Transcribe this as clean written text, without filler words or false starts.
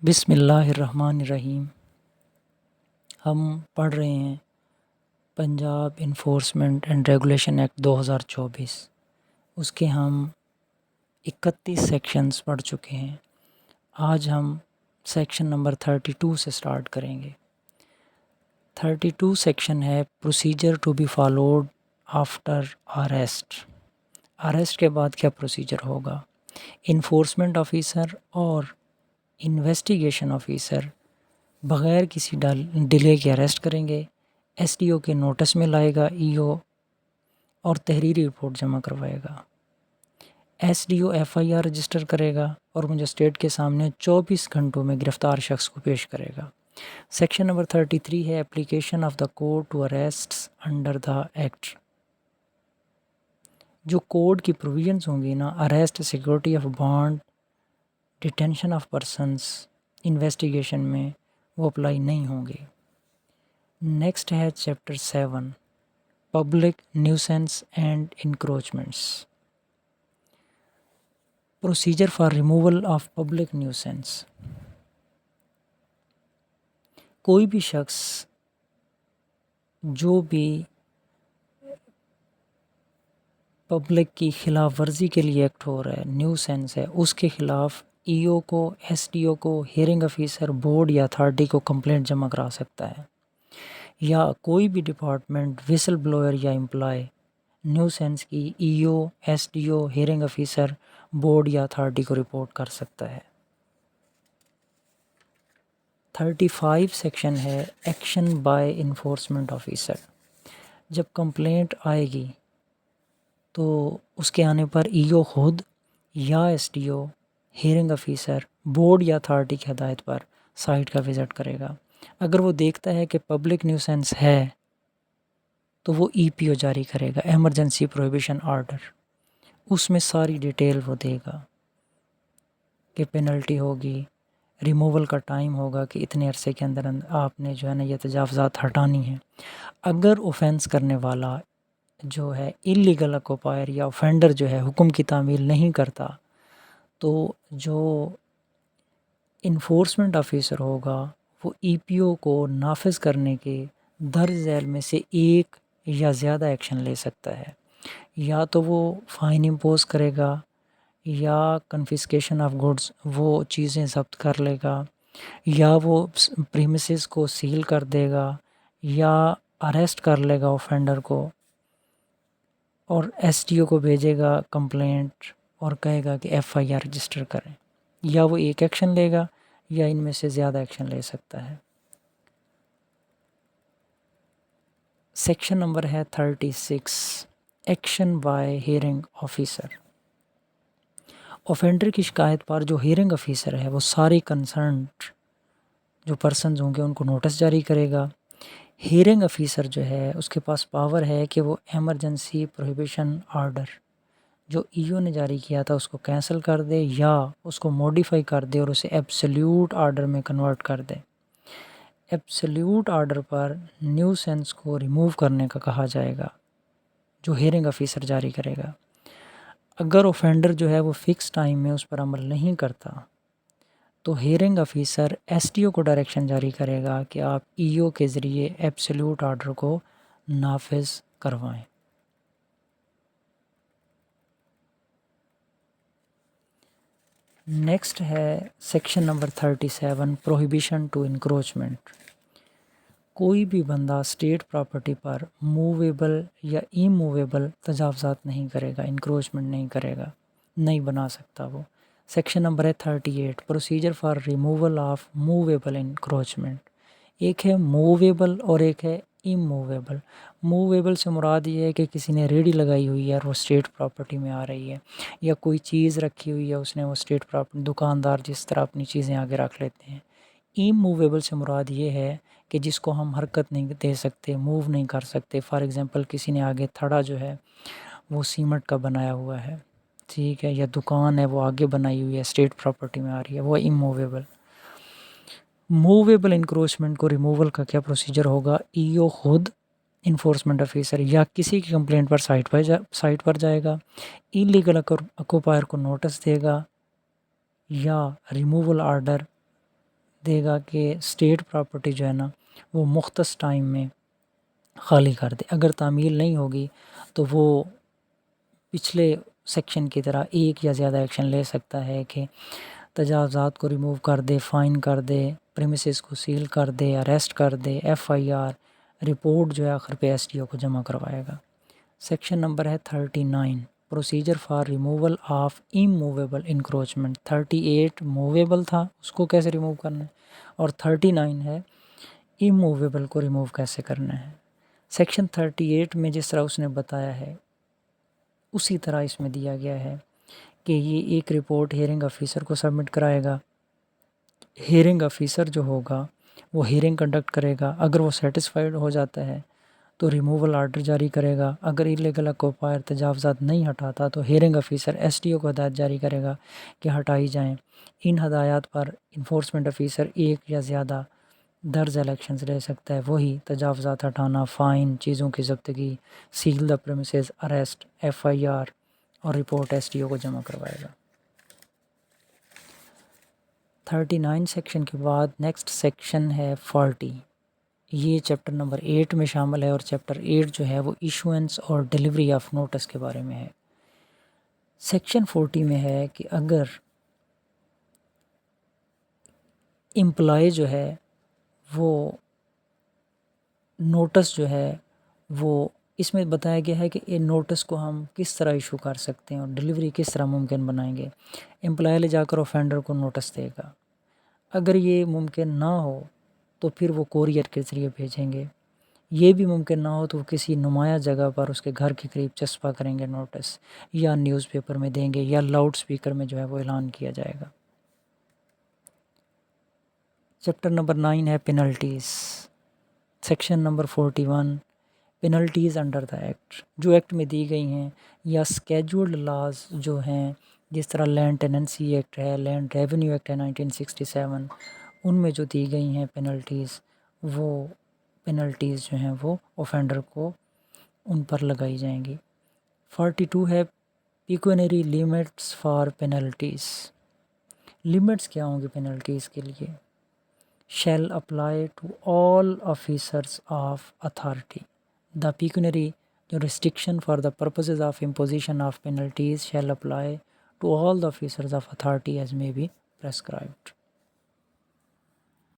بسم اللہ الرحمن الرحیم۔ ہم پڑھ رہے ہیں Punjab enforcement and regulation act 2024۔ اس کے ہم 31 سیکشنز پڑھ چکے ہیں۔ آج ہم سیکشن نمبر 32 سے سٹارٹ کریں گے۔ 32 سیکشن ہے procedure to be followed after arrest. Arrest کے بعد کیا پروسیجر ہوگا؟ انفورسمنٹ آفیسر اور انویسٹیگیشن آفیسر بغیر کسی ڈیلے کے اریسٹ کریں گے، ایس ڈی او کے نوٹس میں لائے گا ای او اور تحریری رپورٹ جمع کروائے گا۔ S D O F I R register کرے گا اور مجسٹریٹ کے سامنے 24 گھنٹوں میں گرفتار شخص کو پیش کرے گا۔ سیکشن نمبر 33 ہے application of the code to arrests under the act. جو کوڈ کی پروویژنز ہوں گی نا، arrest, security of bond, detention of persons, investigation میں وہ اپلائی نہیں ہوں گے۔ نیکسٹ ہے chapter 7 public nuisance and encroachments. Procedure for removal of public nuisance. کوئی بھی شخص جو بھی پبلک کی خلاف ورزی کے لیے ایکٹ ہو رہا ہے، نیوسنس ہے، اس کے خلاف ای او کو، ایس ڈی او کو، ہیئرنگ آفیسر، بورڈ یا اتھارٹی کو کمپلینٹ جمع کرا سکتا ہے، یا کوئی بھی ڈپارٹمنٹ وسل بلوئر یا امپلائی نیوسنس کی E O, S D O, hearing officer, board یا اتھارٹی کو رپورٹ کر سکتا ہے۔ 35 سیکشن ہے ایکشن بائی انفورسمنٹ آفیسر۔ جب کمپلینٹ آئے گی تو اس کے آنے پر ای او خود یا S D O, hearing officer, board یا اتھارٹی کی ہدایت پر سائٹ کا وزٹ کرے گا۔ اگر وہ دیکھتا ہے کہ پبلک نیوسنس ہے تو وہ ای پی او جاری کرے گا، ایمرجنسی پروہیبیشن آرڈر۔ اس میں ساری ڈیٹیل وہ دے گا کہ پینلٹی ہوگی، ریموول کا ٹائم ہوگا کہ اتنے عرصے کے اندر آپ نے جو ہے نا یہ تجاوزات ہٹانی ہیں۔ اگر اوفینس کرنے والا جو ہے اللیگل اکوپائر یا اوفینڈر جو ہے حکم کی تعمیل نہیں کرتا، تو جو انفورسمنٹ آفیسر ہوگا وہ ای پی او کو نافذ کرنے کے درج ذیل میں سے ایک یا زیادہ ایکشن لے سکتا ہے۔ یا تو وہ فائن امپوز کرے گا، یا کنفسکیشن آف گڈز، وہ چیزیں ضبط کر لے گا، یا وہ پریمیسز کو سیل کر دے گا، یا اریسٹ کر لے گا اوفینڈر کو اور ایس ڈی او کو بھیجے گا کمپلینٹ اور کہے گا کہ ایف آئی آر رجسٹر کریں۔ یا وہ ایک ایکشن لے گا یا ان میں سے زیادہ ایکشن لے سکتا ہے۔ سیکشن نمبر ہے 36 action by hearing officer. Offender کی شکایت پر جو ہیئرنگ آفیسر ہے وہ ساری کنسرنڈ جو پرسنز ہوں گے ان کو نوٹس جاری کرے گا۔ ہیئرنگ آفیسر جو ہے اس کے پاس پاور ہے کہ وہ ایمرجنسی پروہیبیشن آرڈر جو ای او نے جاری کیا تھا اس کو کینسل کر دے یا اس کو موڈیفائی کر دے اور اسے ایبسلیوٹ آرڈر میں کنورٹ کر دے۔ ایبسلیوٹ آرڈر پر نیوسنس کو ریموو کرنے کا کہا جائے گا جو ہیئرنگ آفیسر جاری کرے گا۔ اگر اوفینڈر جو ہے وہ فکس ٹائم میں اس پر عمل نہیں کرتا تو ہیئرنگ آفیسر ایس ڈی او کو ڈائریکشن جاری کرے گا کہ آپ ای او کے ذریعے ایبسلیوٹ آرڈر کو نافذ کروائیں۔ نیکسٹ ہے section number 37 prohibition to encroachment. کوئی بھی بندہ اسٹیٹ پراپرٹی پر موویبل یا ای موویبل تجاوزات نہیں کرے گا، انکروچمنٹ نہیں کرے گا، نہیں بنا سکتا وہ۔ سیکشن نمبر ہے 38 procedure for removal of movable encroachment. ایک ہے موویبل اور ایک ہے اموویبل۔ موویبل سے مراد یہ ہے کہ کسی نے ریڑھی لگائی ہوئی ہے اور وہ اسٹیٹ پراپرٹی میں آ رہی ہے، یا کوئی چیز رکھی ہوئی ہے اس نے، وہ اسٹیٹ پراپرٹی، دکاندار جس طرح اپنی چیزیں آگے رکھ لیتے ہیں۔ اموویبل سے مراد یہ ہے کہ جس کو ہم حرکت نہیں دے سکتے، موو نہیں کر سکتے۔ فار ایگزامپل کسی نے آگے تھڑا جو ہے وہ سیمنٹ کا بنایا ہوا ہے، ٹھیک ہے، یا دکان ہے وہ آگے بنائی ہوئی ہے، اسٹیٹ پراپرٹی میں آ رہی ہے، وہ اموویبل۔ موویبل انکروچمنٹ کو ریموول کا کیا پروسیجر ہوگا؟ ای او خود، انفورسمنٹ آفیسر یا کسی کی کمپلینٹ پر سائٹ پر جائے گا، اللیگل اکوپائر کو نوٹس دے گا یا ریموول آرڈر دے گا کہ اسٹیٹ پراپرٹی جو ہے نا وہ مختص ٹائم میں خالی کر دے. اگر تعمیل نہیں ہوگی تو وہ پچھلے سیکشن کی طرح ایک یا زیادہ ایکشن لے سکتا ہے کہ تجاوزات کو ریموو کر دے، فائن کر دے، پریمیسز کو سیل کر دے، اریسٹ کر دے، FIR رپورٹ جو ہے آخر پہ SDO کو جمع کروائے گا. سیکشن نمبر ہے 39 procedure for removal of immovable encroachment. 38 movable تھا، اس کو کیسے ریموو کرنا ہے، اور 39 ہے اموویبل کو ریموو کیسے کرنا ہے. سیکشن 38 میں جس طرح اس نے بتایا ہے اسی طرح اس میں دیا گیا ہے کہ یہ ایک رپورٹ ہیئرنگ آفیسر کو سبمٹ کرائے گا. ہیئرنگ آفیسر جو ہوگا وہ ہیئرنگ کنڈکٹ کرے گا. اگر وہ سیٹسفائیڈ ہو جاتا ہے تو ریموول آرڈر جاری کرے گا. اگر ایلیگل آکوپائر تجاوزات نہیں ہٹاتا تو ہیئرنگ آفیسر SDO کو ہدایت جاری کرے گا کہ ہٹائی جائیں. ان ہدایات پر انفورسمنٹ آفیسر ایک یا زیادہ درج ذیل ایکشنز لے سکتا ہے. وہی تجاوزات ہٹانا، فائن، چیزوں کی ضبطگی، سیل دا پریمیسز، اریسٹ، FIR اور رپورٹ SDO کو جمع کروائے گا. 39 سیکشن کے بعد نیکسٹ سیکشن ہے 40. یہ چیپٹر نمبر 8 میں شامل ہے، اور چیپٹر 8 جو ہے وہ ایشوئنس اور ڈیلیوری آف نوٹس کے بارے میں ہے. سیکشن 40 میں ہے کہ اگر امپلائی جو ہے وہ نوٹس جو ہے وہ اس میں بتایا گیا ہے کہ یہ نوٹس کو ہم کس طرح ایشو کر سکتے ہیں اور ڈیلیوری کس طرح ممکن بنائیں گے. امپلائی لے جا کر اوفینڈر کو نوٹس دے گا. اگر یہ ممکن نہ ہو تو پھر وہ کوریئر کے ذریعے بھیجیں گے. یہ بھی ممکن نہ ہو تو وہ کسی نمایاں جگہ پر اس کے گھر کے قریب چسپاں کریں گے نوٹس، یا نیوز پیپر میں دیں گے، یا لاؤڈ سپیکر میں جو ہے وہ اعلان کیا جائے گا. چیپٹر نمبر 9 ہے penalties. Section number 41 penalties under the act. جو ایکٹ میں دی گئی ہیں یا اسکیجولڈ لاز جو ہیں، جس طرح لینڈ ٹیننسی ایکٹ ہے، لینڈ ریونیو ایکٹ ہے 1967، ان میں جو دی گئی ہیں پینلٹیز، وہ پینلٹیز جو ہیں وہ اوفینڈر کو ان پر لگائی جائیں گی. 42 ہے پیکونری لیمٹس فار پینلٹیز. لیمٹس کیا ہوں گی پینلٹیز کے لیے؟ shall apply to all officers of authority. The pecuniary jurisdiction for the purposes of imposition of penalties shall apply to all the officers of authority as may be prescribed.